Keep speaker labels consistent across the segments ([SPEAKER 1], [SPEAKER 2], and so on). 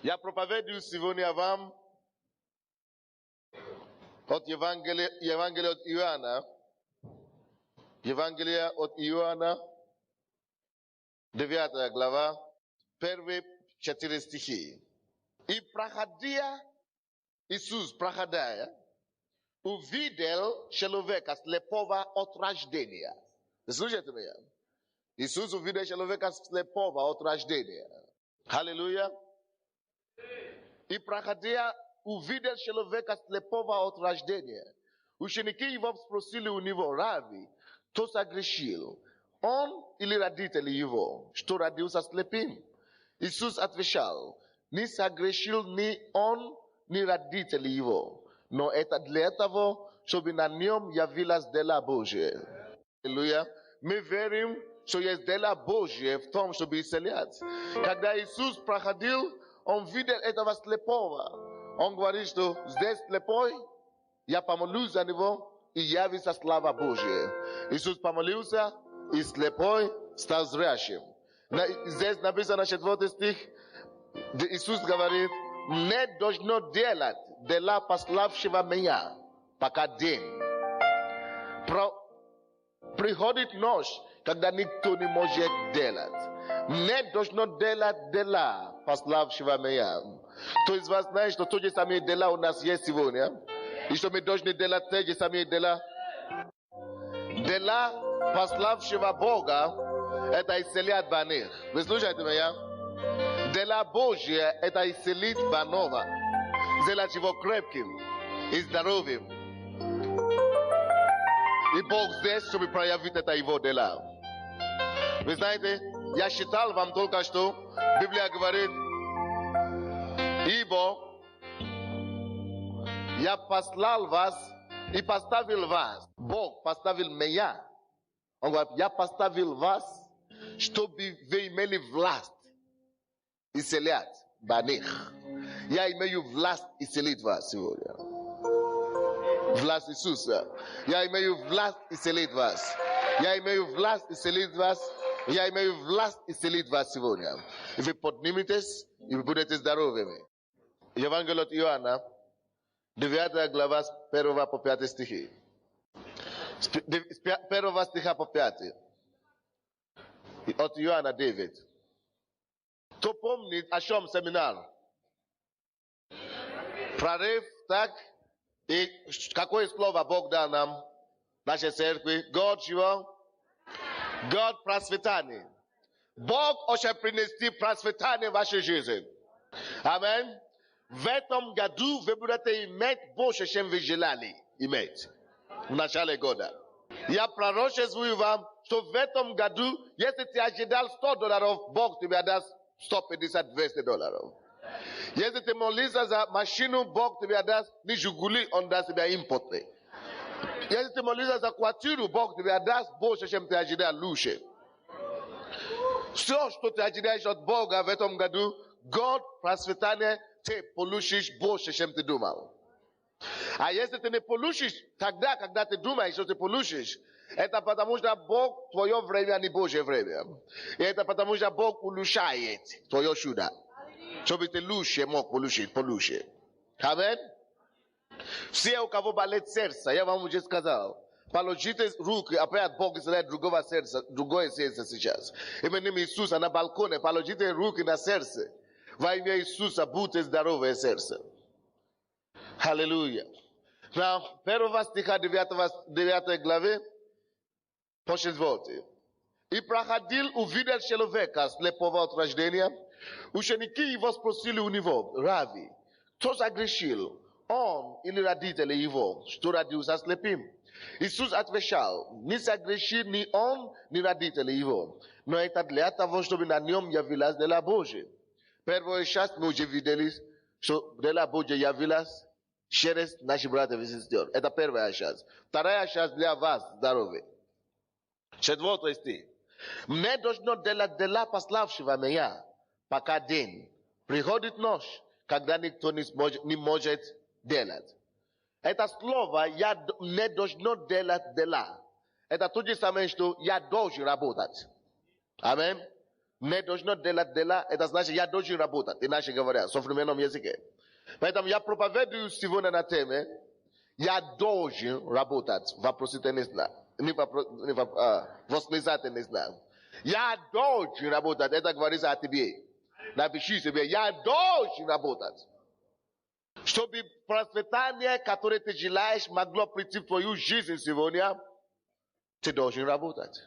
[SPEAKER 1] Я проповедую сегодня вам от Евангелия от Иоанна. Евангелие от Иоанна, 9 глава, первые 4 стихи. И проходя, Иисус, проходя, увидел человека слепого от рождения. Слушайте меня. Иисус увидел человека слепого от рождения. Аллилуйя. И проходя, увидел человека слепого от рождения. Ученики его спросили у него: Рави, кто согрешил, он или родители его, что родился слепым? Иисус отвечал: не согрешил ни он, ни родители его, но это для того, чтобы на нем явилась дела Божия. Аллилуйя. Мы верим, что есть дела Божия в том, чтобы исцелять. Когда Иисус проходил, он видел этого слепого. Он говорит, что здесь слепой, я помолюсь за него, и явится слава Божия. Иисус помолился, и слепой стал зрячим. Здесь написано 4 стих, Иисус говорит: не должно делать дела пославшего меня, пока день. Приходит ночь, когда никто не может делать. Не должно делать дела пославшего меня. Кто из вас знает, что те же самые дела у нас есть сегодня? И что мы должны делать те же самые дела? Дела пославшего Бога – это исцелять больных. Вы слушаете меня? Дела Божья – это исцелить больного, сделать его крепким и здоровым. И Бог здесь, чтобы проявить это его дела. Вы знаете, я читал вам только что, Библия говорит: ибо я послал вас и поставил вас. Бог поставил меня. Он говорит: я поставил вас, чтобы вы имели власть исцелять больных. Я имею власть исцелить вас сегодня. Власть Иисуса. Я имею власть исцелить вас. Я имею власть исцелить вас. Я имею власть исцелить вас сегодня. И вы подниметесь, и вы будете здоровыми. Евангелие от Иоанна, 9 глава, с 1 по 5 стихи. С 1 стиха по 5. От Иоанна 9. Кто помнит о чем семинар? Прорыв, так? И какое слово Бог дал нам, нашей церкви? Год чего? Год процветания. Бог хочет принести процветание в вашей жизни. Аминь. В этом году вы будете иметь больше, чем вы желали иметь в начале года. Я пророчествую вам, что в этом году, если ты ожидал $100, Бог тебе даст $150-200. Если ты молишься за машину, Бог тебе даст не Жигули, он даст тебе импортный. Если ты молишься за квартиру, Бог тебе даст больше, чем ты ожидал лучше. Все, что ты ожидаешь от Бога в этом году, Год процветание, ты получишь больше, чем ты думал. А если ты не получишь тогда, когда ты думаешь, что ты получишь, это потому что Бог твое время, а не Божье время. И это потому что Бог улучшает твое чудо, чтобы ты лучше мог получить. Аминь. Все, у кого болит сердце, я вам уже сказал, положите руки, опять Бог израиль другое сердце сейчас. Именем Иисуса на балконе, положите руки на сердце. Во имя Иисуса будьте здоровое сердце. Аллилуйя. На 1 стиха 9 главы, почитайте. И проходил, увидел человека слепого от рождения. Ученики его спросили у него: Рави, кто согрешил, он или родители его, что родился слепым? Иисус отвечал: не согрешил ни он, ни родители его, но это для того, чтобы на нем явилась дела Божия. Первая часть мы уже видели, что дела Божия явилась через наших братьев и сестер. Это первая часть. Вторая часть для вас, здоровья. 4 стих. Не должно делать дела пославшего меня, пока день. Приходит ночь, когда никто не может делать. Это слово «я не должно делать дела». Это то же самое, что «я должен работать». Аминь. Не должно делать дела, это значит, я должен работать, иначе говоря, в современном языке. Поэтому я проповедую сегодня на теме, я должен работать, вопросительный знак, восклицательный знак. Я должен работать, это говорится о тебе. Напиши себе, я должен работать. Чтобы процветание, которое ты желаешь, могло прийти в твою жизнь сегодня, ты должен работать.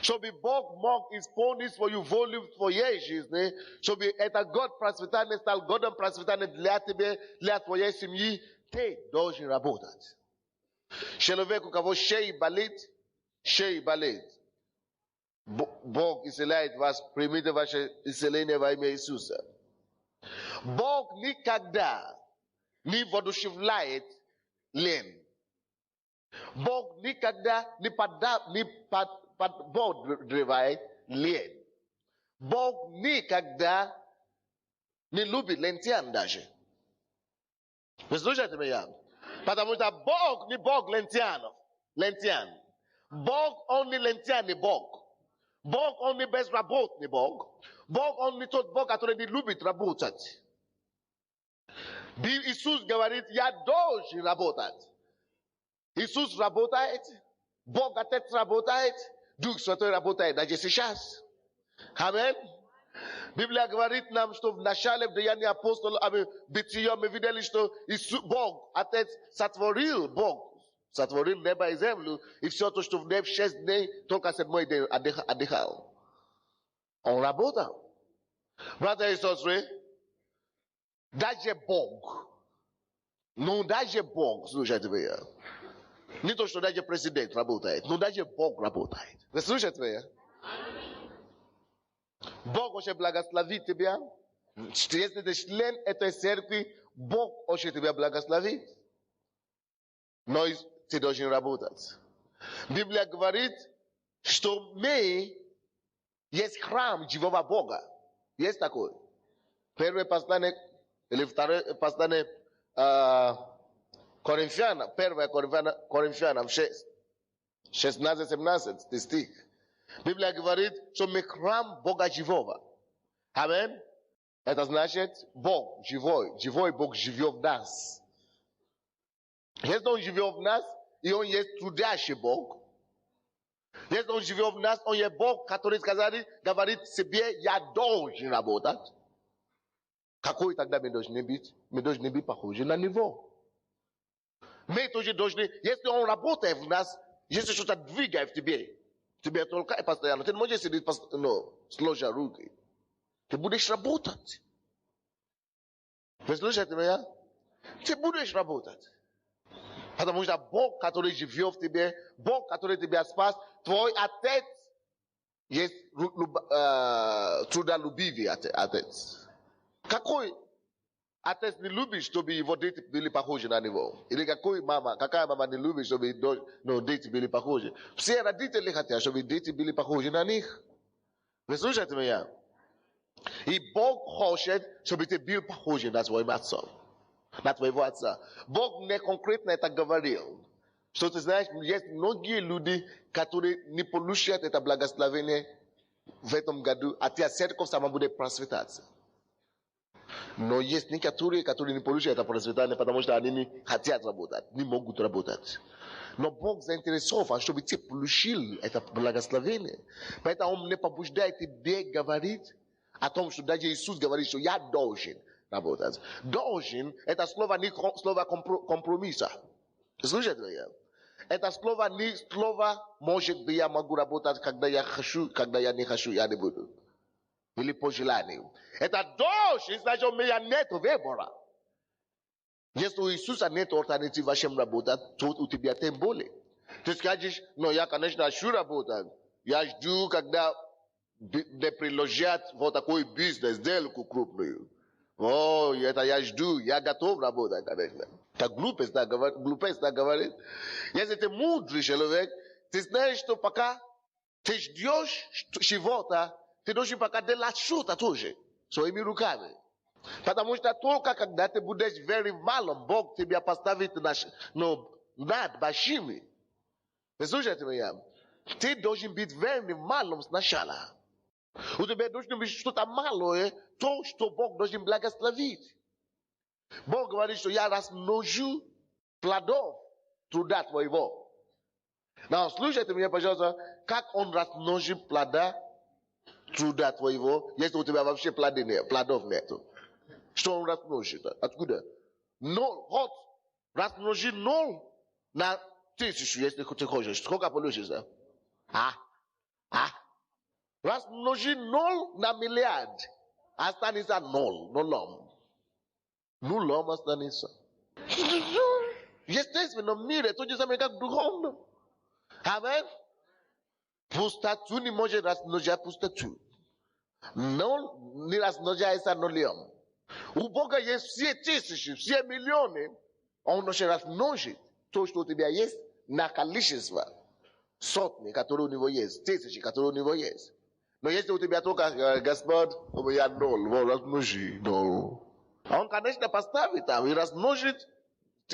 [SPEAKER 1] Чтобы Бог мог исполнить свою волю в твоей жизни, чтобы этот год процветания стал годом процветания для тебя, для твоей семьи, ты должен работать. Человек, у кого шея болит, Бог исцеляет вас, примите ваше исцеление во имя Иисуса. Бог никогда не воодушевляет лень. Бог никогда не подбодряет лень. Бог никогда не любит лентян даже. Вы слушаете меня? Потому что Бог не Бог лентян. Бог, он не лентян, Бог. Бог, он не безработный Бог. Бог, он не тот Бог, который не любит работать. Иисус говорит, я должен работать. Иисус работает, Бог Отец работает, Дух Святой работает даже сейчас. Аминь. Библия говорит нам, что в начале в Деянии апостолов, Бытия мы видели, что Бог, Отец, сотворил небо и землю, и все то, что в небе 6 дней, только 7-й день отдыхал. Он работал. Братья и сестры, даже Бог, слушайте меня, не то, что даже президент работает, но даже Бог работает. Вы слушаете меня? Бог очень благословит тебя. Если ты член этой церкви, Бог очень тебя благословит. Но ты должен работать. Библия говорит, что мы есть храм живого Бога. Есть такой. Первое послание, или второе послание Коринфянам, 1 Коринфянам 6, 16-17 стих. Библия говорит, что мы храм Бога живого. Аминь. Это значит, Бог живой Бог живет в нас. Если Он живет в нас, и Он есть трудящий Бог. Если Он живет в нас, Он есть Бог, который говорит себе, я должен работать. Какой тогда мы должны быть? Мы должны быть похожи на Него. Мы тоже должны, если Он работает в нас, если что-то двигает в тебе толкает постоянно, ты не можешь сидеть, сложа руки. Ты будешь работать. Вы слышите меня? Ты будешь работать. Потому что Бог, который живет в тебе, Бог, который тебя спас, твой Отец есть трудолюбивый Отец. Какой Отец не любит, чтобы его дети были похожи на него? Или какая мама не любит, чтобы дети были похожи? Все родители хотят, чтобы дети были похожи на них. Вы слушаете меня? И Бог хочет, чтобы ты был похож на своего отца. На твоего отца. Бог не конкретно это говорил. Что ты знаешь, есть многие люди, которые не получат это благословение в этом году, а церковь сама будет процветать. Но есть некоторые, которые не получат это процветание, потому что они не хотят работать, не могут работать. Но Бог заинтересован, чтобы ты получил это благословение. Поэтому Он не побуждает тебя говорить о том, что даже Иисус говорит, что я должен работать. Должен – это слово не слово компромисса. Слушайте меня? Это слово не слово может быть я могу работать, когда я хочу, когда я не хочу, я не буду. Или по желанию. Это должен, значит, у меня нет выбора. Если у Иисуса нет альтернативы, чем работать, то у тебя тем более. Ты скажешь, я, конечно, хочу работать. Я жду, когда не приложат вот такой бизнес, сделку крупную. Это я жду, я готов работать, конечно. Так глупость так говорит. Если ты мудрый человек, ты знаешь, что пока ты ждешь чего-то, ты должен пока делать что-то тоже своими руками. Потому что только когда ты будешь верить малым, Бог тебя поставит над большими. Вы слушаете меня? Ты должен быть верным малым сначала. У тебя должно быть что-то малое, то, что Бог должен благословить. Бог говорит, что я размножу плодов труда твоего. Но слушайте меня, пожалуйста, как он размножит плода труда твоего, если у тебя вообще плодов нету? Что он размножит? Откуда? Ноль. Вот, размножи 0 на 1000, если ты хочешь. Сколько получится? Размножи 0 на миллиард. Останется 0. Нулом останется. Естественно, в мире то же самое, как духовно. Амен. Пустоту не может размножать пустоту. 0 не размножается нулем. У Бога есть все тысячи, все миллионы. Он может размножить то, что у тебя есть, на количество. Сотни, которые у него есть, тысячи, которые у него есть. Но если у тебя только Господь, у меня 0, размножи 0. Он, конечно, поставит там и размножит,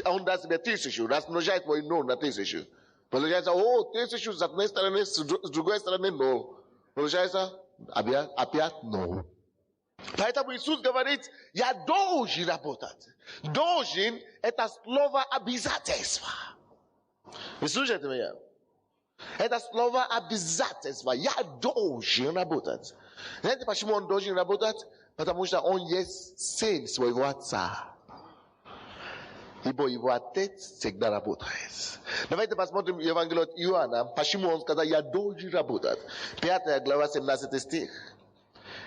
[SPEAKER 1] он даст тебе 1000, размножает твой 0 на 1000. Получается, 1000 с одной стороны, с другой стороны 0. Получается, опять 0. Поэтому Иисус говорит, я должен работать. Должен – это слово обязательства. Вы слушаете меня? Это слово обязательства. Я должен работать. Знаете, почему он должен работать? Потому что он есть сын своего отца. Ибо его отец всегда работает. Давайте посмотрим Евангелие от Иоанна. Почему он сказал, я должен работать. 5 глава, 17 стих.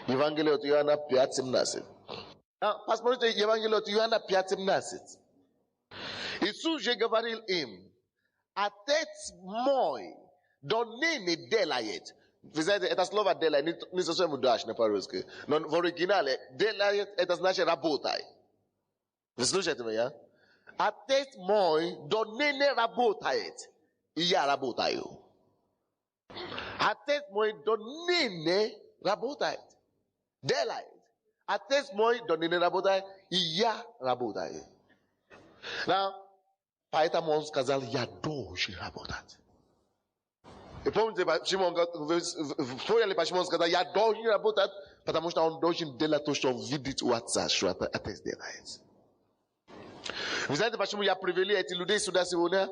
[SPEAKER 1] Евангелие от Иоанна 5:17. Посмотрите Евангелие от Иоанна 5:17. Иисус же говорил им, отец мой до ныне делает. Вы знаете, это слово делает не совсем удачно по-русски. Но в оригинале делает, это значит работай. Вы слушаете меня? Отец мой до ныне работает, и я работаю. Отец мой до ныне работает. Делает. Отец мой до ныне работает, и я работаю. Поэтому он сказал, я должен работать. И помните, почему он сказал, я должен работать? Потому что он должен делать то, что он видит у отца, что отец делает. Вы знаете, почему я привели эти людей сюда сегодня?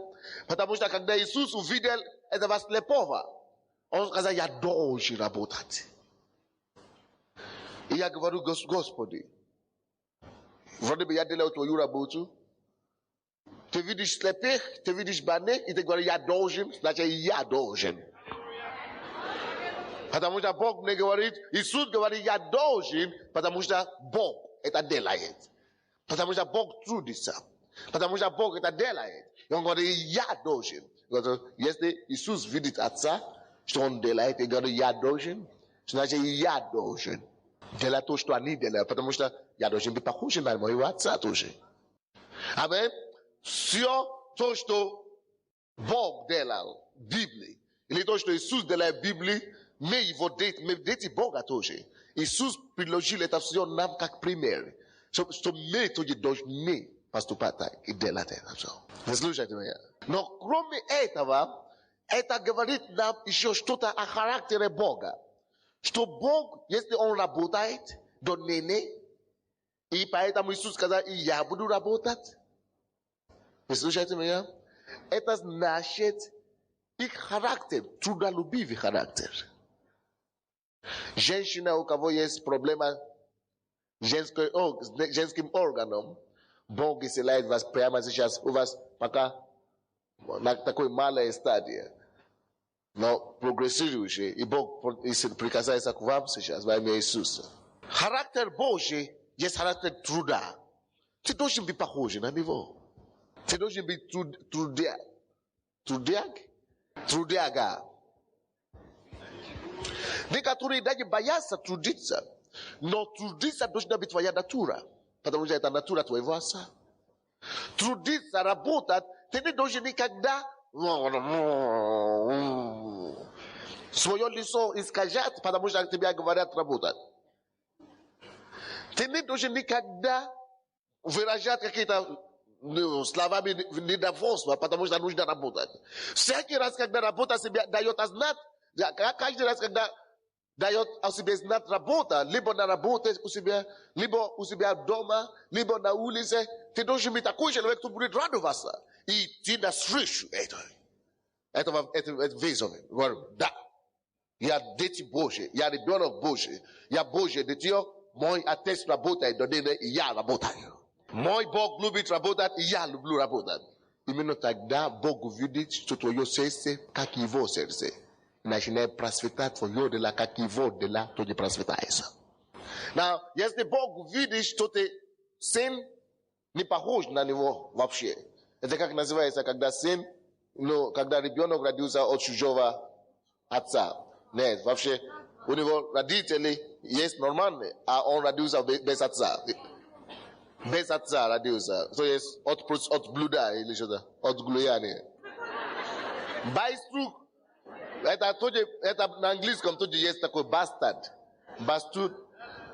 [SPEAKER 1] Потому что когда Иисус увидел этого слепого, он сказал, я должен работать. И я говорю, Господи, вроде бы я делаю твою работу. Ты видишь слепых, ты видишь больных, и ты говоришь, я должен, значит, я должен. Потому что Бог мне говорит, Иисус говорит, я должен, потому что Бог это делает. Потому что Бог трудится. Потому что Бог это делает. И он говорит, я должен. Если Иисус видит Отца, что он делает, и говорит, я должен, значит, я должен. Делать то, что они делают, потому что я должен быть похож на моего Отца тоже. Амин. Все то, что Бог делал в Библии, или то, что Иисус делает в Библии, мы его дети Бога тоже. Иисус приложил это все нам как пример. Что мы тоже должны поступать так и делать это все. Вы слушаете меня? Но кроме этого, это говорит нам еще что-то о характере Бога. Что Бог, если Он работает до ныне, и поэтому Иисус сказал, и я буду работать. Вы слушаете меня? Это значит их характер, трудолюбивый характер. Женщина, у кого есть проблема с женским органом, Бог исцеляет вас прямо сейчас. У вас пока на такой малой стадии, но прогрессирующий, и Бог прикасается к вам сейчас во имя Иисуса. Характер Божий есть характер труда. Ты должен быть похож на него. Ты должен быть трудяга. Некоторые даже боятся трудиться. Но трудиться должна быть твоя натура. Потому что это натура твоего отца. Трудиться, работать, ты не должен никогда свое лицо искажать, потому что тебе говорят работать. Ты не должен никогда выражать какие-то словами недовольства, потому что нужно работать. Всякий раз, когда работа себе дает знать, каждый раз, когда дает о себе знать работа, либо на работе у себя, либо у себя дома, либо на улице, ты должен быть такой человек, кто будет радоваться и идти навстречу этого вызова. Говорю, да, я дети Божьи, я ребенок Божий, я Божье дитё, мой отец работает, и я работаю. Мой Бог любит работать, и я люблю работать. Именно тогда Бог увидит, что твое сердце, как его сердце. Начинает просветать твое дела, как его дела, то не просветается. Но если Бог увидит, что ты сын не похож на него вообще. Это как называется, когда сын, когда ребенок родился от чужого отца. Нет, вообще у него родители есть нормальные, а он родился без отца. Без отца родился. То есть от блуда или что-то, от глуяния. Байструк. Это на английском тоже есть такой бастард. Бастуд.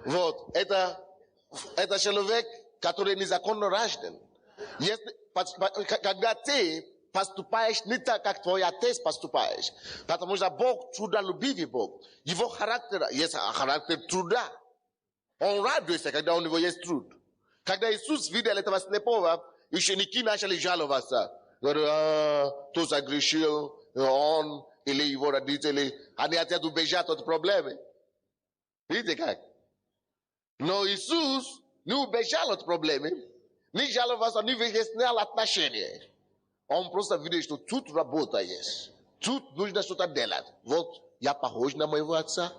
[SPEAKER 1] Вот. Это человек, который незаконно рожден. Когда ты поступаешь не так, как твой отец поступаешь. Потому что Бог трудолюбивый Бог. Его характер есть характер труда. Он радуется, когда у него есть труд. Когда Иисус видел этого слепого, ученики начали жаловаться. Говорят, кто согрешил, он или его родители. Они хотят убежать от проблемы. Видите как? Но Иисус не убежал от проблемы, не жаловался, не выяснял отношения. Он просто видел, что тут работа есть. Тут нужно что-то делать. Вот я похож на моего отца,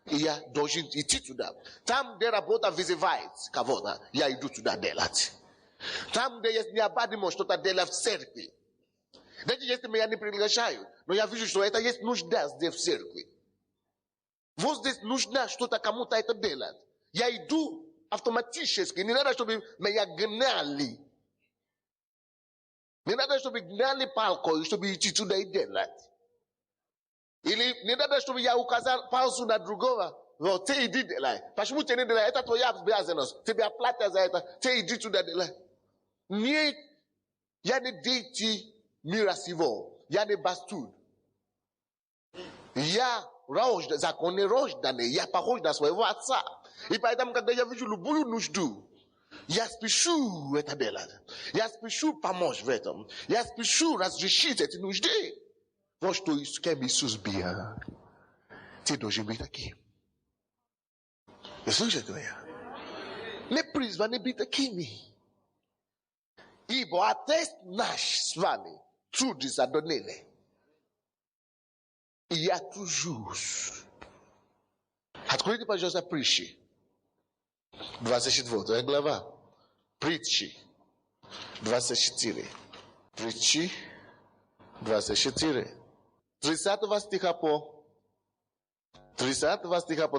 [SPEAKER 1] и я должен идти туда. Там, где работа вызывает кого-то, я иду туда делать. Там, где есть необходимо что-то делать в церкви. Даже если меня не приглашают, но я вижу, что это есть нужда здесь в церкви. Вот здесь нужно что-то кому-то это делать. Я иду автоматически. Не надо, чтобы меня гнали. Не надо, чтобы гнали палкой, чтобы идти туда и делать. Или не надо, чтобы я указал палцу на другого. Вот, ты иди делай. Почему ты не делай? Это твоя обязанность. Тебе платят за это. Ты иди туда делай. Нет, я не дети мира сего. Я не бастуд. Я законный рожденный. Я похож на своего отца. И поэтому, когда я вижу любую нужду, я спешу это делать. Я спешу помочь в этом. Я спешу разрешить эти нужды. Вот что с кем Иисус был. Ты должен быть таким. Вы слышите меня? Не призваны быть такими. Ибо Отец наш с вами трудится до ныне. И я тружусь. Откройте, пожалуйста, притчи. 24 глава. Притчи. 24. Притчи. 24. 30 стиха по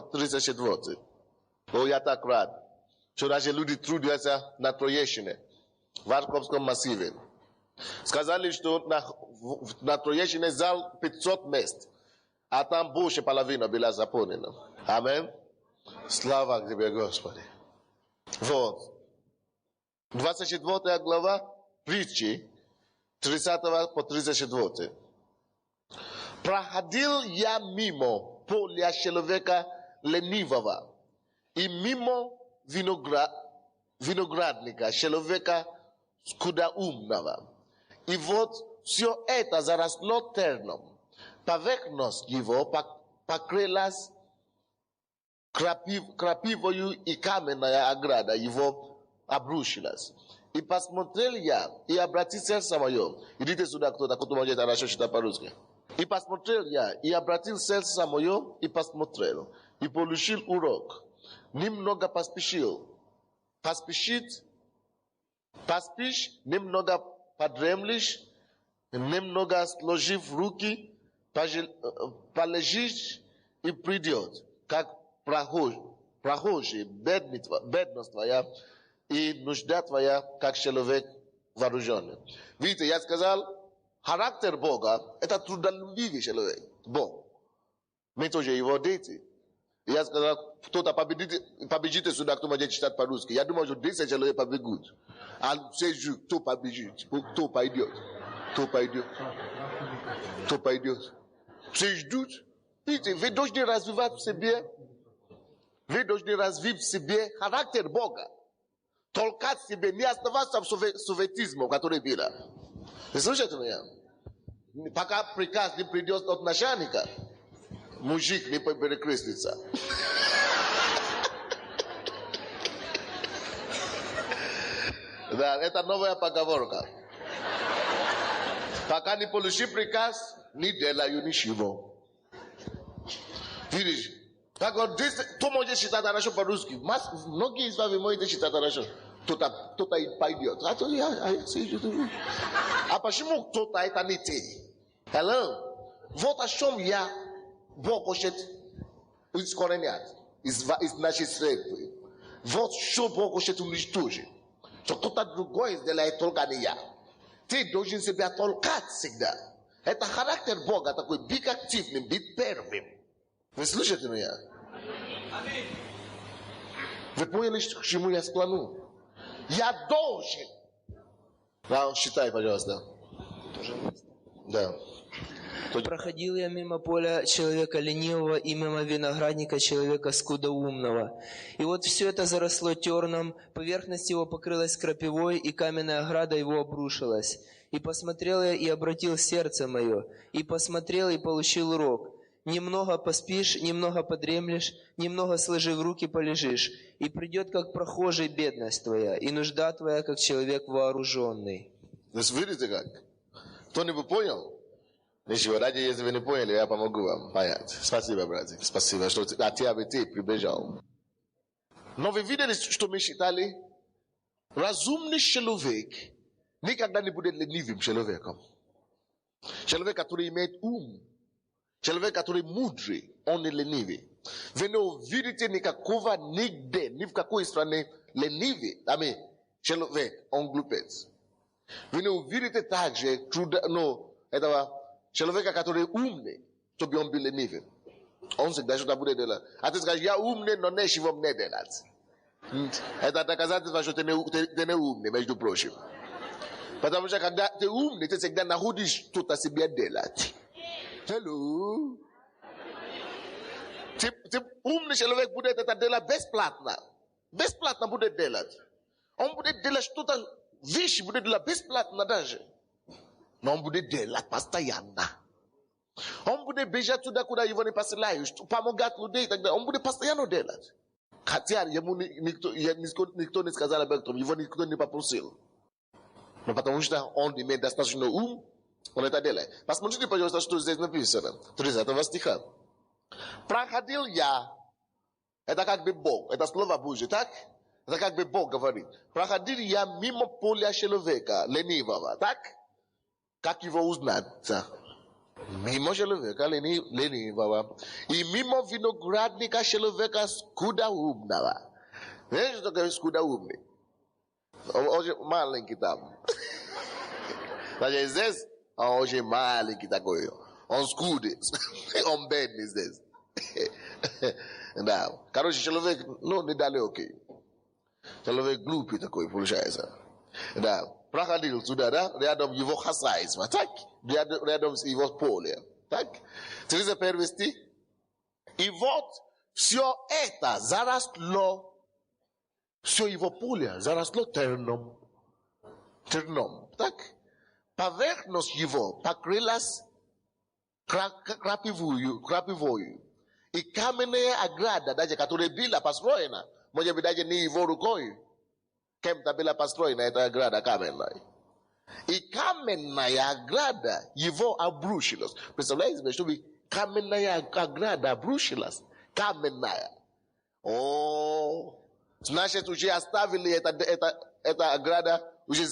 [SPEAKER 1] 34. О, я так рад, что наши люди трудятся на Троещине, в Арковском массиве. Сказали, что на Троещине зал 500 мест, а там больше половины была заполнена. Аминь. Слава тебе, Господи. Вот. 24 глава, притчи, 30 по 34. Проходил я мимо поля человека ленивого и мимо виноградника человека скудоумного. И вот все это заросло терном. Поверхность его покрылась крапивою, и каменная ограда его обрушилась. И посмотрел я, и обратил сердце мое. Идите сюда, кто-то может хорошо читать по-русски. И посмотрел я, и обратил сердце мое, и посмотрел, и получил урок. Немного поспешил. Поспешь, немного подремлешь, немного сложив руки, полежишь, и придет, как прохожий, бедность твоя, и нужда твоя, как человек вооруженный. Видите, я сказал, характер Бога – это трудолюбивый человек, Бог. Мы тоже его дети. Я сказал, кто-то побежит сюда, кто может читать по-русски. Я думал, что 10 человек побегут. А все ждут, кто побежит, кто пойдет, кто пойдет, кто пойдет. Все ждут. Видите, вы должны развивать в себе, вы должны развить в себе характер Бога. Толкать себе, не оставаться в советизме, который был. Вы слышите меня? Пока приказ не придет от начальника, мужик не перекрестится. Да, это новая поговорка. Пока не получи приказ, не делаю ничего. Видишь? Так вот, кто может читать хорошо по-русски? Многие из вас можете читать хорошо. Кто-то пойдет. А почему кто-то это не ты? Hello? Вот о чем Бог хочет искоренять из нашей среды. Вот что Бог хочет уничтожить. Что кто-то другой сделает только не я. Ты должен себя толкать всегда. Это характер Бога такой, быть активным, быть первым. Вы слышите меня? Вы поняли, к чему я склону? Я должен. Да, считай, пожалуйста. Да.
[SPEAKER 2] Проходил я мимо поля человека ленивого и мимо виноградника человека скудоумного. И вот все это заросло терном, поверхность его покрылась крапивой, и каменная ограда его обрушилась. И посмотрел я, и обратил сердце мое, и посмотрел, и получил урок. Немного поспишь, немного подремлешь, немного сложив руки полежишь, и придет, как прохожий, бедность твоя, и нужда твоя, как человек вооруженный.
[SPEAKER 1] Вы видите как? Кто-нибудь понял? Ничего, ради, если вы не поняли, я помогу вам понять. Спасибо, братик, спасибо, что ты прибежал. Но вы видели, что мы считали? Разумный человек никогда не будет ленивым человеком. Человек, который имеет ум, человек, который мудрый, он не ленивый. Вы не увидите никакого нигде, ни в какой стране ленивый. Человек, он глупец. Вы не увидите также этого человека, который умный, чтобы он был ленивый. Он всегда что-то будет делать. А ты скажешь, я умный, но не чего мне делать. Это доказательство, что ты не умный, между прочим. Потому что когда ты умный, ты всегда находишь что-то себе делать. Hello. Ты умный человек будет это делать бесплатно. Бесплатно будет делать. Он будет делать что-то, вещи будет делать бесплатно даже. Но он будет делать постоянно. Он будет бежать туда, куда его не посылают. Помогать людей и так далее. Он будет постоянно делать. Хотя ему никто не сказал об этом, его никто не попросил. Но потому что он имеет достаточно ум, он это делает. Посмотрите, пожалуйста, что здесь написано. 30 стиха. Проходил я, это как бы Бог, это слово Божье, так? Это как бы Бог говорит. Проходил я мимо поля человека ленивого, так? Как его узнать? Мимо человека ленивого. И мимо виноградника человека скудоумного. Знаешь, что такое скудоумный? Очень маленький там. Значит, здесь он очень маленький такой. Он скудный. Он бедный здесь. Да. Короче, человек, недалекий. Человек глупый такой, получается. Да. Проходил туда, да? Рядом его хозяйство. Так? Рядом его поле. Так? 31 стих. И вот все это заросло. Все его поле заросло терном. Терном. Так? Поверхность его покрылась крапивою. И каменная ограда, даже которая была построена, может быть, даже не его рукой, кем-то была построена эта ограда каменная. И каменная ограда его обрушилась. Представляете, чтобы каменная ограда обрушилась? Каменная. Значит, уже оставили эта ограда, уже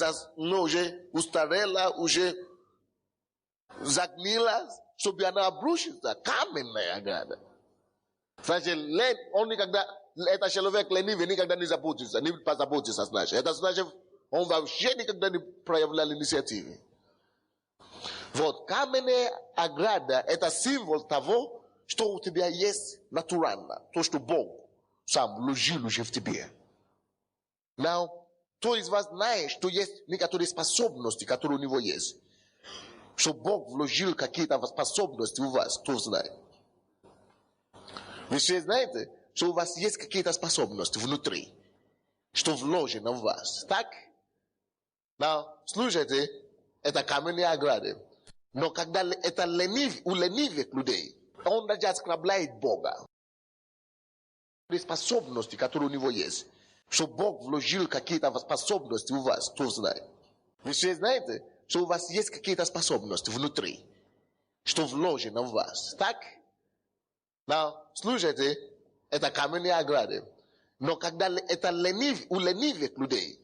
[SPEAKER 1] устарела, уже загнила, чтобы она обрушилась. Каменная ограда. Значит, он никогда, этот человек ленивый никогда не заботится, не позаботится, значит. Это значит, он вообще никогда не проявлял инициативы. Вот, каменная ограда, это символ того, что у тебя есть натурально, то, что Бог сам вложил уже в тебе. Now, кто из вас знает, что есть некоторые способности, которые у него есть? Что Бог вложил какие-то способности у вас, кто знает? Вы все знаете, что у вас есть какие-то способности внутри, что вложено в вас, так? Now, слушайте, это каменные ограды. Но когда это у ленивых людей, он даже оскорбляет Бога. Способности, которые у него есть, что Бог вложил какие-то способности у вас, кто знает? Вы все знаете, что у вас есть какие-то способности внутри, что вложено в вас, так? Now, слушайте, это каменные ограды. Но когда это у ленивых людей,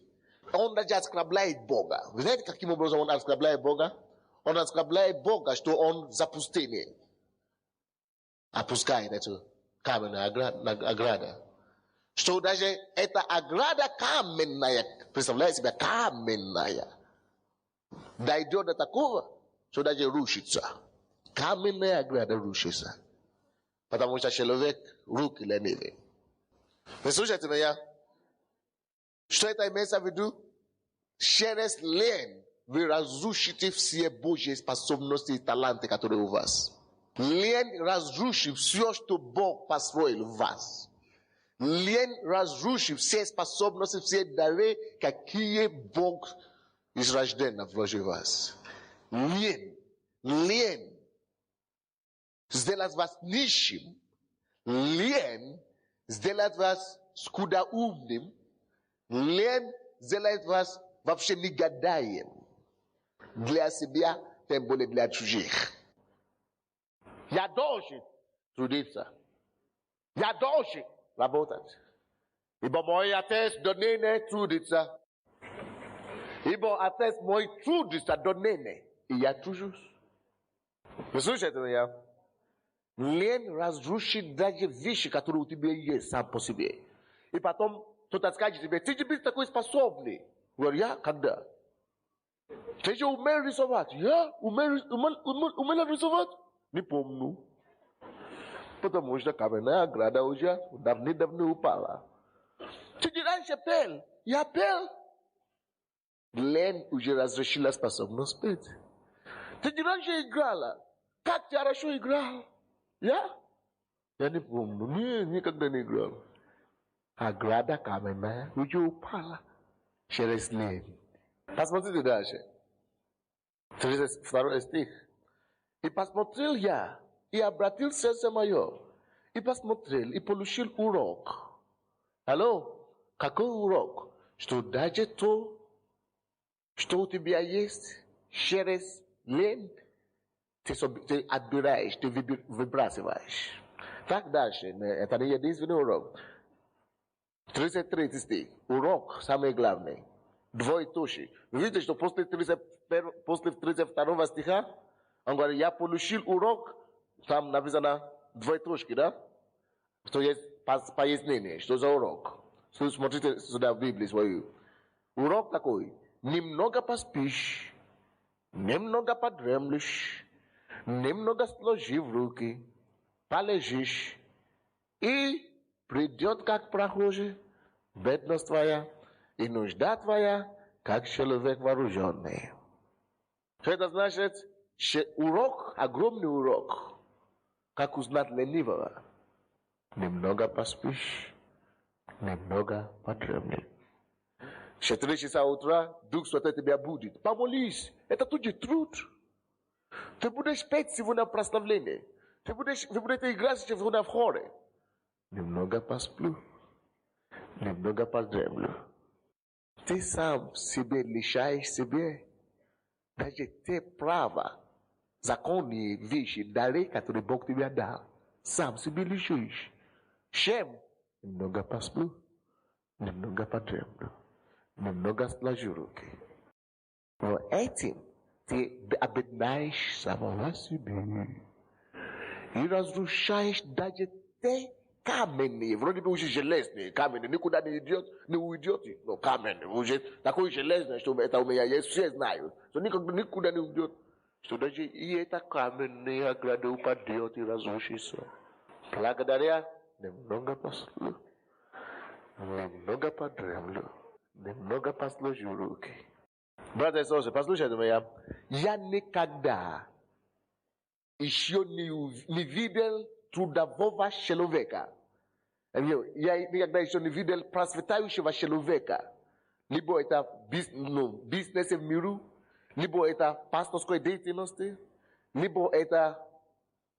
[SPEAKER 1] он даже оскорбляет Бога. Вы знаете, каким образом он оскорбляет Бога? Он оскорбляет Бога, что он запустение. Опускает эту каменную ограду. Что даже эта ограда каменная, представляете себе, каменная, дойдет до такого, что даже рушится. Каменная ограда рушится. Потому что человек руки ленивый. Вы слушаете меня? Что это имеется в виду? Через лень вы разрушите все Божьи способности и таланты, которые у вас. Лень разрушит все, что Бог построил в вас. Лень разрушит все способности, все дары, какие Бог из рождения вложил в вас. Лень сделать вас нищим. Лень сделать вас скудоумным. Лень сделать вас вообще негодяем. Для себя, тем более для чужих. Я должен трудиться. Я должен работать. Ибо мой отец Донене трудится. Ибо отец мой трудится Донене. И я тружусь. Вы слышите меня? Лень разрушит даже вещи, которые у тебя есть сам по себе. И потом кто-то скажет тебе, ты теперь такой способный. Говорю, я? Когда? Ты же умел рисовать. Я? Умел рисовать? Не помню. Потому что каменная ограда уже давно упала. Ты же раньше пел. Я пел. Лень уже разрешила способность петь. Ты же раньше играла. Как ты хорошо играл? Я? Я не помню. Никогда не играл. Ограда каменная уже упала. Через лень. Посмотрите дальше. 32 стих. И посмотрел я, и обратил сердце мое, и посмотрел, и получил урок. Алло, какой урок? Что даже то, что у тебя есть, через лень, ты отбираешь, ты выбрасываешь. Так дальше, это не единственный урок. 33 стих. Урок самый главный. Двоеточие. Вы видите, что после 32 стиха, он говорит, я получил урок, там написано двоеточие, да? Что есть пояснение, что за урок. Смотрите сюда в Библии свою. Урок такой. Немного поспишь, немного подремлешь, немного сложив руки, полежишь, и придет как прохожий, бедность твоя, и нужда твоя, как человек вооруженный. Что это значит? Урок, огромный урок. Как узнать ленивого? Немного поспишь, немного подремли. В 4 часа утра Дух Святой тебя будет. Помолись. Это тоже труд. Ты будешь петь сегодня прославление. Вы будете играть сегодня в хоре. Немного посплю, немного подремлю. Ты сам себе лишаешь себе даже те права, законные вещи, дары, которые Бог тебе дал. Сам себе лишишь. Чем? Немного посплю, немного подремлю, немного сложу руки. Но этим ты обеднаешь самого себе. И разрушаешь даже те каменные, вроде бы уже железные каменные, никуда не уйдет, но каменные, уже такой железный, что это у меня есть, все знают, что никуда не уйдет.
[SPEAKER 3] Studente, e eta kamene agrada upa Deus e razões. Plaga daria, nem nonga paslo. Nem nonga padremlo. Nem nonga paslo juruki. Brothers and sisters, paslo shedomeya. Ya nekagda. Ishio ni videl trudavova sheloveka. Emiyo, ya nekagda ishio ni videl prasvetayu sheva sheloveka. Libo eta business miru. Libo eta pastorskoj deятельности, либо это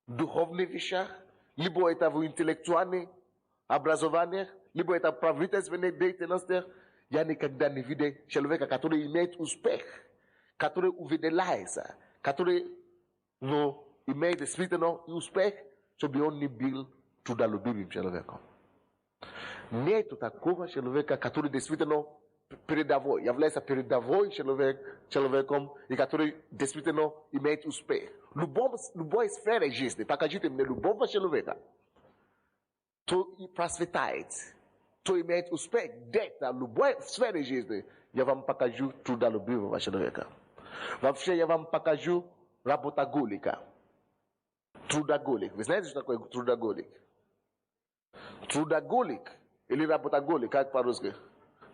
[SPEAKER 3] духовных вещах, либо это в интеллектуальных образованиях, либо это правительственных деятельностях. Я никогда не видел человека, который имеет успех, который увиделается, который имеет действительно успех, чтобы он не был трудолюбивым человеком. Нет такого человека, который действительно передовой, является передовой человеком, и который действительно имеет успех. Любой сфере жизни, покажите мне любого человека, кто процветает, кто имеет успех где-то, в любой сфере жизни, я вам покажу трудолюбивого человека. Вообще я вам покажу работоголика. Трудоголик. Вы знаете, что такое трудоголик? Трудоголик или работоголик, как по-русски?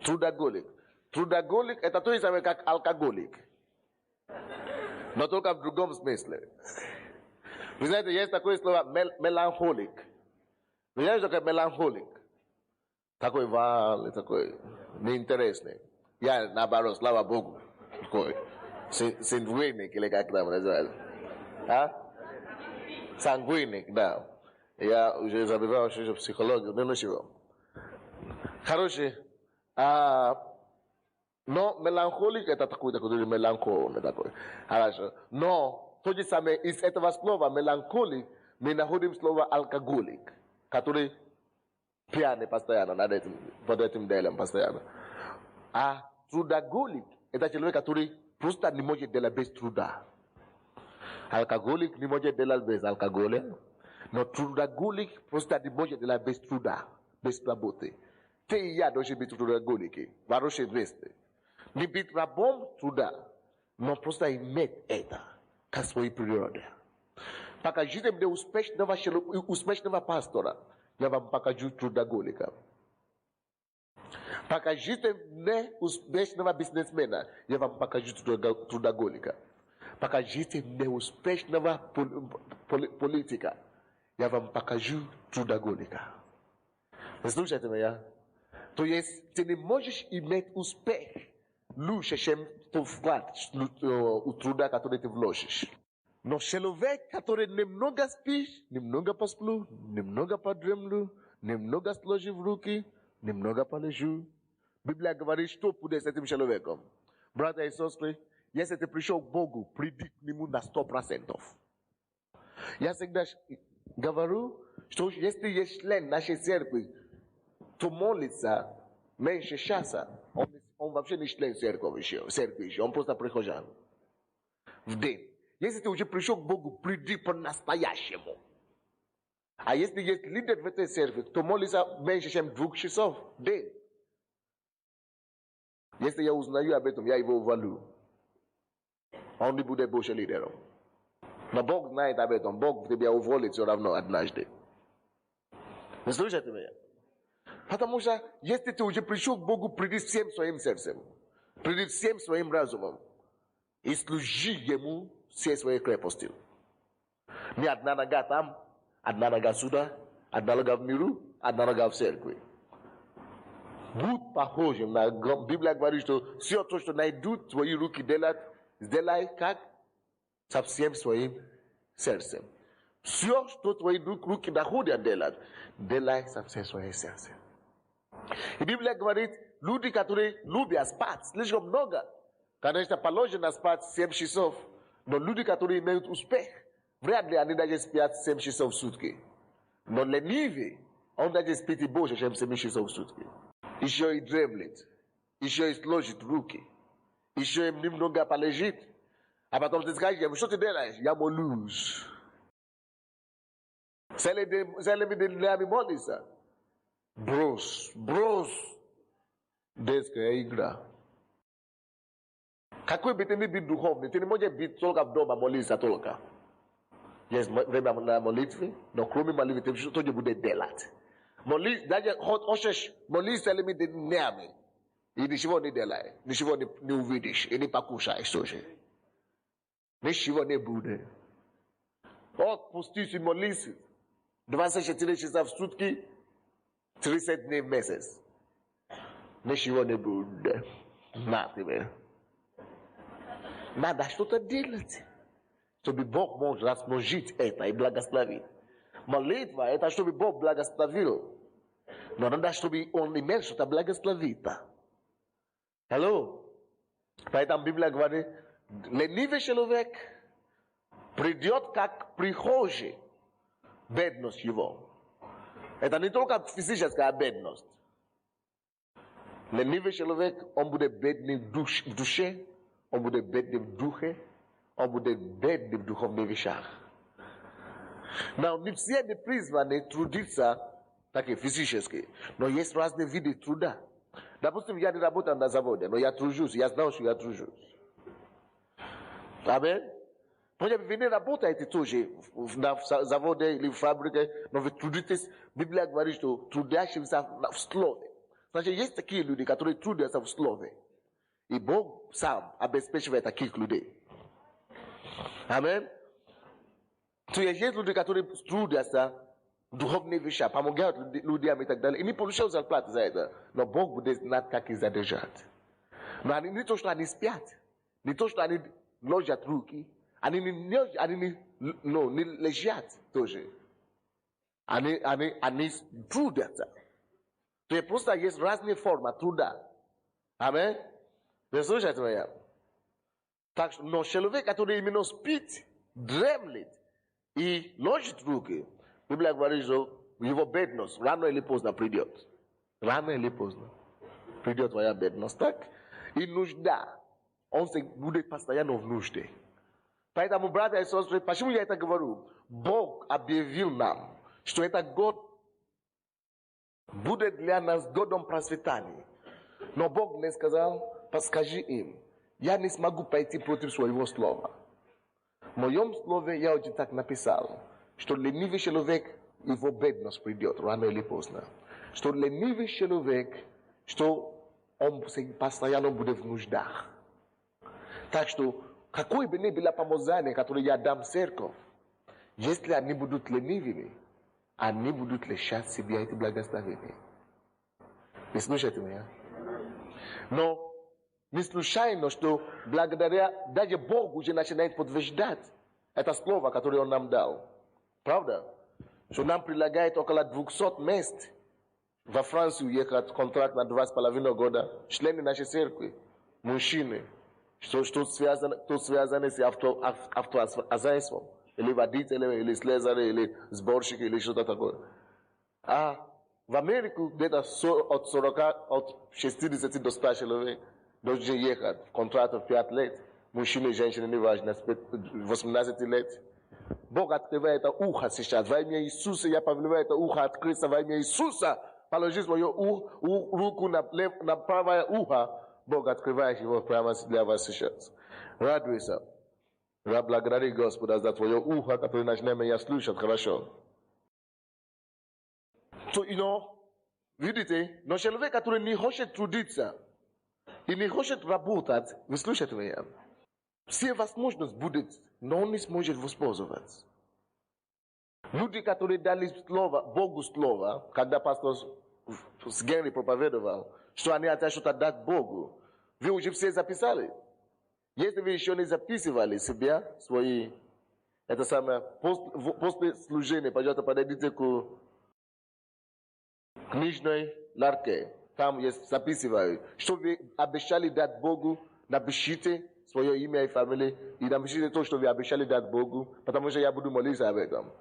[SPEAKER 3] Трудоголик. Трудоголик это то же самое, как алкоголик. Но только в другом смысле. Вы знаете, есть такое слово меланхолик. Вы знаете, что такое меланхолик? Такой вал, такой неинтересный. Я, наоборот, слава Богу, такой сангвиник, или как там называется. А? Сангвиник, да. Я уже забивал, что психологию, но ничего. Хороший. Но меланхолик это такой меланхолик такой. Хорошо. Но то же самое из этого слова меланхолик мы находим слово алкоголик, который пьяный постоянно под этим делом постоянно. А трудоголик это человек, который просто не может делать без труда. Алкоголик не может делать без алкоголя, но трудоголик просто не может делать без труда, без работы. Te ia doce bit trudagoliki, varoche veste. Ni bit rabom truda, não posta imet eta, ca svoi priroda. Paka jitem de uspeš nova pastora, ja vam paka ju trudagolika. Paka jitem ne uspeš nova businessmena, ja vam paka ju trudagolika. Paka jitem ne uspeš nova politika, ja vam paka ju trudagolika. Слушайте меня. То есть ты не можешь иметь успех лучше, чем твой вклад у труда, который ты вложишь. Но человек, который немного спишь, немного посплю, немного подремлю, немного сложив руки, немного полежу. Библия говорит, что будет с этим человеком. Братья и сестры, если ты пришел к Богу, приди к Нему на 100%. Я всегда говорю, что если есть член нашей церкви, то молится меньше часа, он вообще не член церкви еще, он просто прихожан. В день. Если ты уже пришел к Богу, приди по-настоящему. А если есть лидер в этой церкви, то молится меньше, чем 2 часов в день. Если я узнаю об этом, я его уволю. Он не будет больше лидером. Но Бог знает об этом, Бог тебя уволит все равно однажды. Вы слышите меня? Потому что, если ты уже пришел к Богу, приди всем своим сердцем, приди всем своим разумом и служи Ему всей своей крепостью. Не одна нога там, одна нога сюда, одна нога в миру, одна нога в церкви. Будь похожим на... Библия говорит, что все то, что найдут твои руки делать, сделай как? Со всем своим сердцем. Все, что твои руки находят делать, делай со всем своим сердцем. И Библия говорит, люди, которые любят спать слишком много, конечно, положено спать 7 часов, но люди, которые имеют успех, вряд ли они даже спят 7 часов в сутки. Но ленивый, он даже спит и больше, чем 7 часов в сутки. Еще и дремлет, еще и сложит руки, еще и немного полежит, а потом ты скажешь ему, что ты делаешь? Я молюсь. Целыми днями молится. Брось. Детская игра. Какой бы ты ни был духовный, ты не можешь быть только дома молиться только. Есть время на молитве, но кроме молитвы ты что не будет делать. Даже хочешь молиться или не нами, и ничего не делай, ничего не увидишь, и не покушаешь тоже. Ничего не будет. Вот пустись молиться 24 часа в сутки, 30 дней в месяц. Ничего не будет. Надо что-то делать, чтобы Бог мог размножить это и благословить. Молитва – это чтобы Бог благословил. Но надо, чтобы Он имел что-то благословить. Алло? Поэтому Библия говорит, ленивый человек придет как прихожий, бедность его. Это не только физическая бедность. Ленивый человек, он будет бедный в душе, он будет бедный в духе, он будет бедный в духовных вещах. Но не все не призваны трудиться так и физически, но есть разные виды труда. Допустим, я не работаю на заводе, но я тружусь, я знаю, что я тружусь. Амин? Вы не работаете тоже на заводе или в фабрике, но вы трудитесь. Библия говорит, что трудящимся в слове. Значит, есть такие люди, которые трудятся в слове. И Бог сам обеспечивает таких людей. Амин? То есть люди, которые трудятся в духовные вещи, помогают людям и так далее. И не получают зарплату за это. Но Бог будет знать, как их задержать. Но не то, что они спят. Не то, что они ложат руки. Они не лежат тоже. Они трудятся. То есть просто есть разные формы труда. Амин? Вы слушаете меня? Так что, но человек, который именно спит, дремлет и ложит руки, Библия говорит, что его бедность рано или поздно придет. Рано или поздно придет твоя бедность, так? И нужда. Он будет постоянно в нужде. Поэтому, братья и сестры, почему я это говорю? Бог объявил нам, что этот год будет для нас годом процветания. Но Бог не сказал, подскажи им, я не смогу пойти против своего слова. В моем слове я очень так написал, что ленивый человек, его бедность придет рано или поздно. Что ленивый человек, что он постоянно будет в нуждах. Так что, какое бы ни было помазание, которое я дам в церковь, если они будут ленивыми, они будут лишать себя эти благословения. Вы слушаете меня? Но не случайно, что благодаря, даже Бог уже начинает подтверждать это слово, которое Он нам дал. Правда? Что нам предлагает около 200 мест во Францию ехать контракт на 2,5 года. Члены нашей церкви, мужчины, что связано с автоазайством. Или водители, или слесари, или сборщики, или что-то такое. А в Америку где-то от 60 до 100 человек должны ехать в контракт в 5 лет. Мужчины и женщины, неважно, 18 лет. Бог открывает это ухо сейчас. Во имя Иисуса я повелеваю это ухо открыться. Во имя Иисуса положи свою руку на правое ухо. Бог открывает его прямо для вас сейчас. Радуйся. Благодари Господа за твое ухо, которое начнем меня слушать хорошо. Видите, но человек, который не хочет трудиться и не хочет работать, вы слушаете меня? Все возможности будет, но он не сможет воспользоваться. Люди, которые дали слово, Богу слово, когда пастор Генри проповедовал, что они хотят что-то дать Богу, вы уже все записали. Если вы еще не записывали себя, свои, это самое, после служения, пожалуйста, подойдите к книжной ларке. Там есть записывают. Что вы обещали дать Богу, напишите свое имя и фамилию, и напишите то, что вы обещали дать Богу, потому что я буду молиться об этом.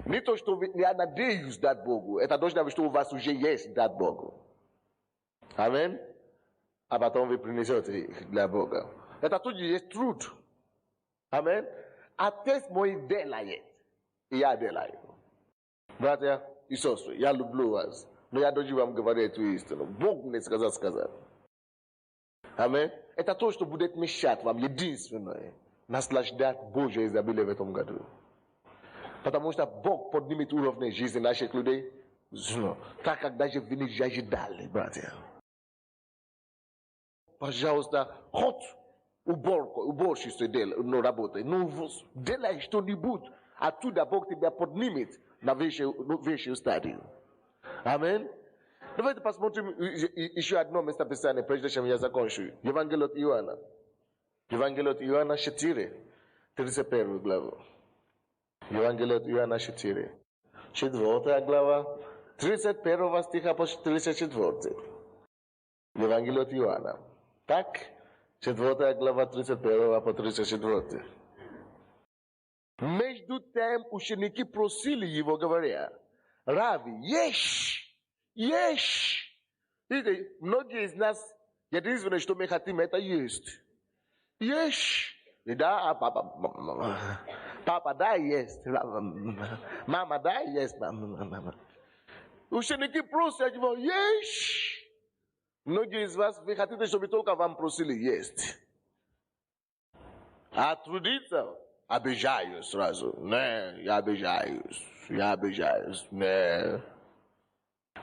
[SPEAKER 3] Не то, что я надеюсь дать Богу, это должно быть, что у вас уже есть дать Богу. Аминь. А потом вы принесете для Бога. Это тоже есть труд. Аминь. Отец мой делает, и я делаю. Братья и сестры, я люблю вас, но я должен вам говорить эту истину. Бог не сказал. Amen. Это то, что будет мешать вам единственное наслаждать Божьей изобилием в этом году. Потому что Бог поднимет уровень жизни наших людей, так как даже вы не ожидали, братья. Пожалуйста, хоть уборщица работай, но делай что-нибудь, оттуда Бог тебя поднимет на высшую стадию. Аминь. Давайте посмотрим еще одно местописание, прежде чем я закончу. Евангелие от Иоанна. Евангелие от Иоанна 4, 31 глава. Евангелие от Иоанна 4. 4 глава, 31 стиха по 34. Евангелие от Иоанна. Так, 4 глава, 31 по 34. Между тем ученики просили его, говоря: Рави, ешь. Видите, многие из нас, единственное, что мы хотим, это есть. Ешь. И да, папа, дай есть. Мама, дай есть. Ученики просят его: ешь. Многие из вас, вы хотите, чтобы только вам просили есть. А трудиться? Обижаюсь сразу. Не, я обижаюсь. Не.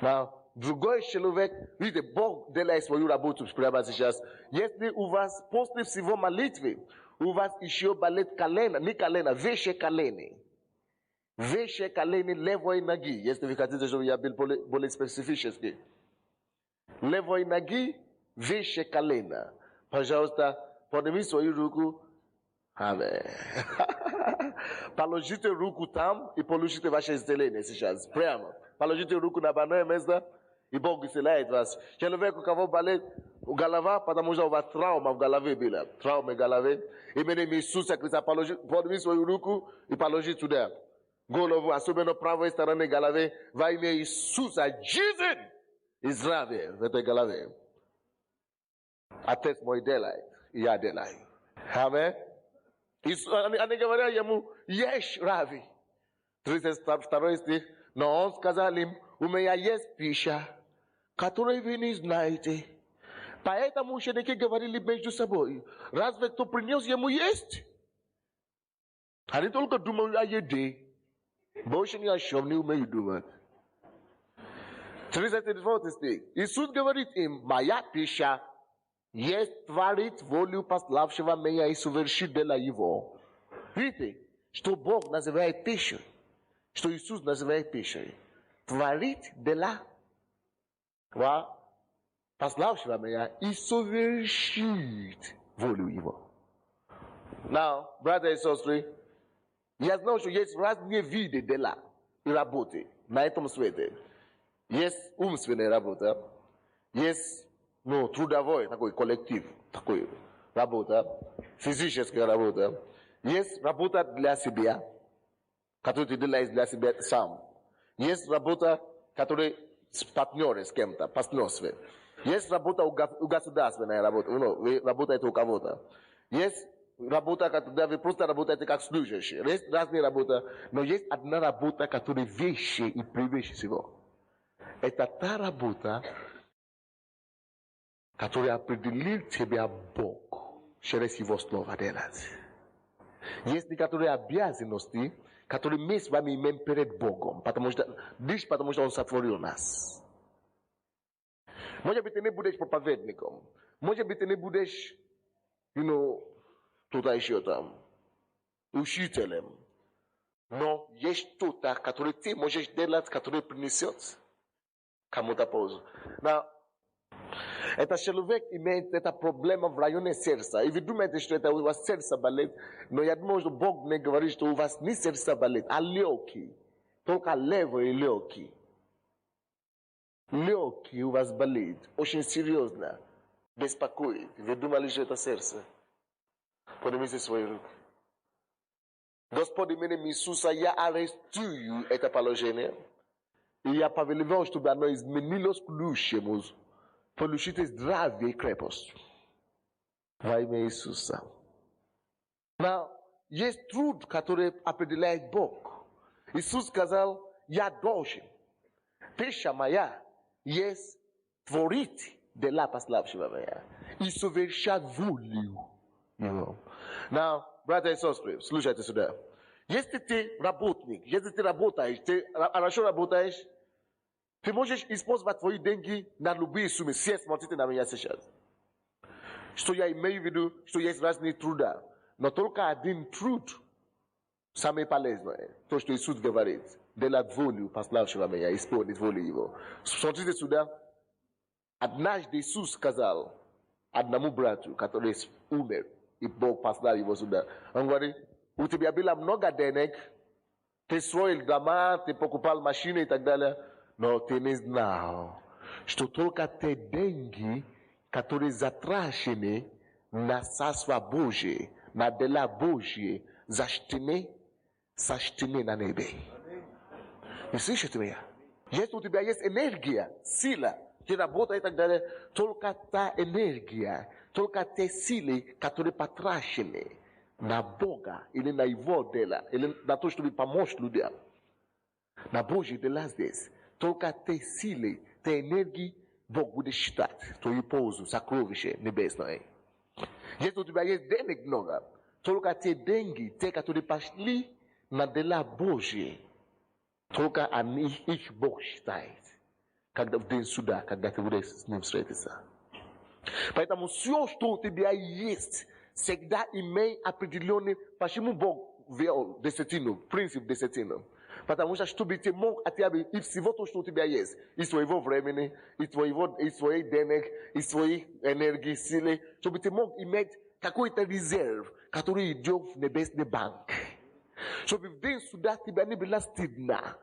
[SPEAKER 3] Но другой человек, видите, Бог делает свою работу прямо сейчас. Если у вас после всего молитвы, у вас еще болит колено, не колено, выше колени. Выше колени левой ноги. Если вы хотите, чтобы я был более специфический. Левой ноги, выше колена. Пожалуйста, поднимите свою руку. Аминь. Положите руку там и получите ваше исцеление сейчас. Прямо. Положите руку на больное место, и Бог исцеляет вас. Человек, у кого болит голова, потому что у вас травма в голове была. Травма в голове. Именем Иисуса Христа, поднимите свою руку и положите туда. Голову, особенно правой стороны головы, во имя Иисуса. Жизнь и здравие в этой голове. Отец мой делает, и я делаю. Аминь. Они говорят ему: ешь, Рави. 32 стих. Но он сказал им: у меня есть пища, которую вы не знаете. Поэтому ученики говорили между собой: разве кто принес ему есть? Они только думали о еде. Больше ни о чем не умеют думать. 34 стих. Иисус говорит им: моя пища есть творить волю пославшего меня и совершить дело его. Видите, что Бог называет пищей, что Иисус называет пищей. Творить дела пославшего меня и совершить волю его. Now, братья и сестры, я знаю, что есть разные виды дела и работы на этом свете. Есть умственная работа, есть трудовой такой коллектив, такой работа, физическая работа. Есть работа для себя, которую ты делаешь для себя сам. Есть работа, которая с партнером, с кем-то, партнерстве. Есть работа государственная работа, вы работаете у кого-то. Есть работа, когда вы просто работаете как служащие. Есть разные работы, но есть одна работа, которая выше и превыше всего. Это та работа, которая определил тебя Бог через Его Слово делать. Есть некоторые обязанности, которые мы с вами имеем перед Богом, потому что Он сотворил нас. Может быть, ты не будешь проповедником, может быть, ты не будешь, туда еще там, учителем, но есть что-то, которое ты можешь делать, которое принесет кому-то пользу. Этот человек имеет эту проблему в районе сердца. И вы думаете, что это у вас сердце болит, но я думаю, что Бог мне говорит, что у вас не сердце болит, а легкие. Только левые легкие. Легкие у вас болит. Очень серьезно. Беспокоит. Вы думали, что это сердце? Поднимите свои руки. Господь, именем Иисуса, я арестую это положение. И я повелеваю, чтобы оно изменилось к лучшему. Получите здравие и крепость. Во имя Иисуса. Но есть труд, который определяет Бог. Иисус сказал: я должен. Пища моя есть творить de lá para lá Shiva Maya. Isso vem chavulho. Now, brothers and sisters, слушайте сюда. Если ты работник, если ты работаешь, ты хорошо работаешь, ты можешь использовать твои деньги на любые суммы. Все смотрите на меня сейчас. Что я имею в виду, что есть разные труда. Но только один труд самый полезный. То, что Иисус говорит. Делать волю, пославшего меня, исполнить волю Его. Смотрите сюда. Однажды Иисус сказал одному брату, который умер, и Бог послал его сюда. Он говорит, у тебя было много денег, ты строил дома, ты покупал машины и так далее, но ты не знал, что только те деньги, которые затрачены на Царство Божие, на дела Божьи, сочтены на небе. И слышите меня? Если у тебя есть энергия, сила, ты работаешь и так далее, только та энергия, только те силы, которые потрачены на Бога или на Его дела, или на то, чтобы помочь людям, на Божьи дела здесь, только те силы, те энергии Бог будет считать твою пользу, сокровище небесное. Если у тебя есть денег много, только те деньги, те, которые пошли на дела Божьи, только их Бог считает. Когда в день суда, когда ты будешь с ним встретиться. Поэтому все, что у тебя есть, всегда имеет определенный... Почему Бог ввел десятину, принцип десятину? Потому что, чтобы ты мог хотя бы и всего то, что у тебя есть, из своего времени, из своих денег, из своих энергий, силы, чтобы ты мог иметь какой-то резерв, который идет в небесный банк. Чтобы в день суда тебя не было стыдно.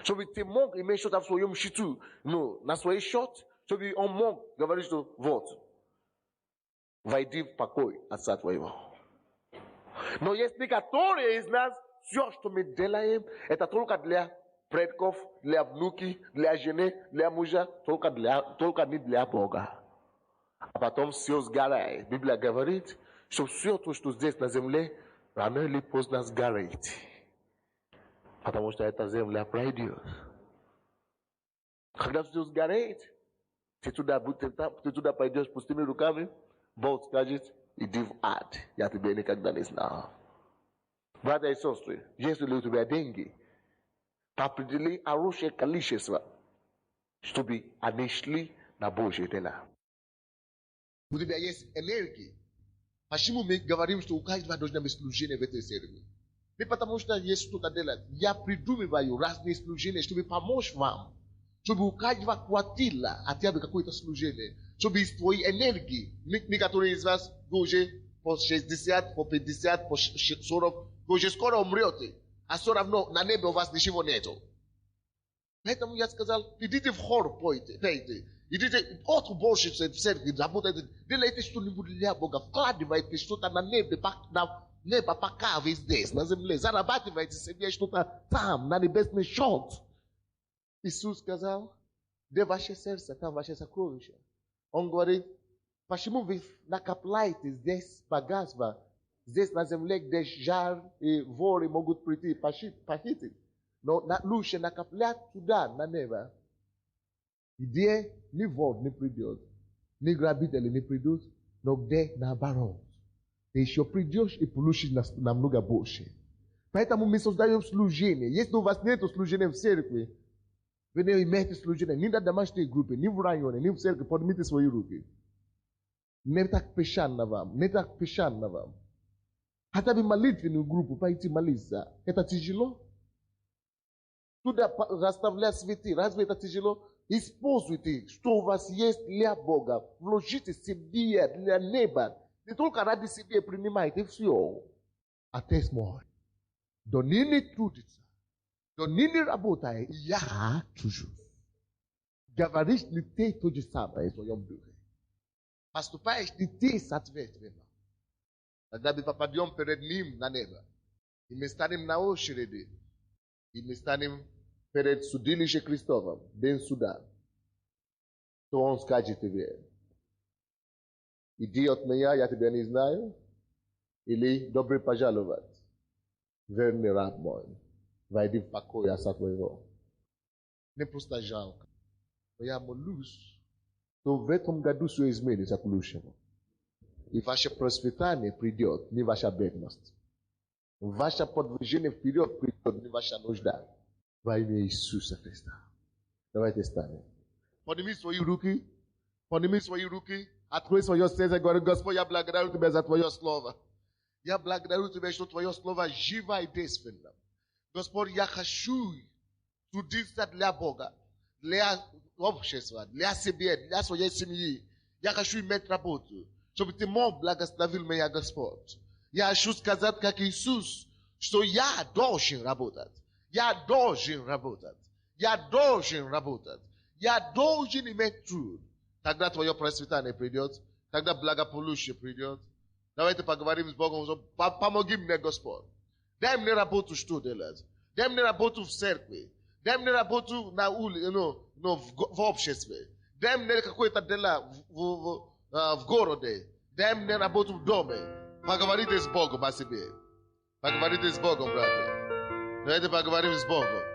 [SPEAKER 3] Чтобы ты мог иметь что-то в своем счету, на своей счет, чтобы он мог говорить, что вот, войди в покой Отца твоего. Но есть некоторые из нас, все, что мы делаем, это только для предков, для внуки, для жены, для мужа, только не для Бога. А потом все сгорает. Библия говорит, что все то, что здесь на земле, рано или поздно сгорит. Потому что эта земля пройдет. Когда все сгорит, ты туда пойдешь пустыми руками, Бог скажет, иди в ад. Я тебя никогда не знал. Братья и сестры, если у тебя деньги, определи хорошее количество, чтобы они шли на Божьи дела.
[SPEAKER 1] У тебя есть энергия. Почему мы говорим, что у каждого должно быть служение в этой церкви? Не потому что есть что-то делать. Я придумываю разные служения, чтобы помочь вам. Чтобы у каждого хватило хотя бы какое-то служение. Чтобы из твоей энергии, некоторые из вас уже по 60, по 50, по 40, вы уже скоро умрете. А все равно на небе у вас ничего нету. Поэтому я сказал, идите в хор, пейте. Идите, от больше в церкви, работайте. Делайте что-нибудь для Бога. Вкладывайте что-то на небе, небо пока вы здесь, на земле. Зарабатывайте себе что-то там, на небесный счет. Иисус сказал, где ваше сердце, там ваше сокровище. Он говорит, почему вы накапливаете здесь богатство, здесь на земле, где жар и воры могут прийти, похитить. Но лучше накаплять туда, на небо, где ни вор не придет, ни грабители не придут, но где наоборот. Ты еще придешь и получишь намного больше. Поэтому мы создаем служение. Если у вас нет служения в церкви, вы не имеете служения ни на домашней группе, ни в районе, ни в церкви, поднимите свои руки. Не так печально вам. Хотя бы молитвенную группу пойти молиться. Это тяжело? Туда расставлять цветы. Разве это тяжело? Используйте, что у вас есть для Бога. Вложите себе для неба. Не только ради себя принимайте все. Отец мой, до ныне трудится, до ныне работает, я чужу. Говоришь ли ты то же самое в своем духе? Поступаешь ли ты соответственно? Тогда мы попадем перед ним на небо. И мы станем на очереди. И мы станем перед судилищем Христовым, день суда. То он скажет тебе, иди от меня, я тебя не знаю, или добро пожаловать, верный раб мой, войди в покой Отца твоего. Не просто жалко, но я молюсь,
[SPEAKER 3] то в этом году все изменится к лучшему. И ваше процветание придет, не ваша бедность. Ваше продвижение вперед придет, не ваша нужда. Во имя Иисуса Христа. Давайте станем.
[SPEAKER 1] Подними свои руки. Подними свои руки. Открой свое сердце и говори: Господь, я благодарю Тебя за Твое Слово. Я благодарю Тебя, что Твое Слово живо и действенно. Господь, я хочу трудиться для Бога, для общества, для себя, для своей семьи. Я хочу иметь работу, чтобы Ты мог благословил меня, Господь. Я хочу сказать, как Иисус, что я должен работать. Я должен работать. Я должен работать. Я должен иметь труд. Тогда Твое процветание придет. Тогда благополучие придет. Давайте поговорим с Богом. Помоги мне, Господь. Дай мне работу, что делать. Дай мне работу в церкви. Дай мне работу на улице, в обществе. Дай мне какое-то дело в городе. Дай мне работу в доме. Поговорите с Богом о себе. Поговорите с Богом, братья. Давайте поговорим с Богом.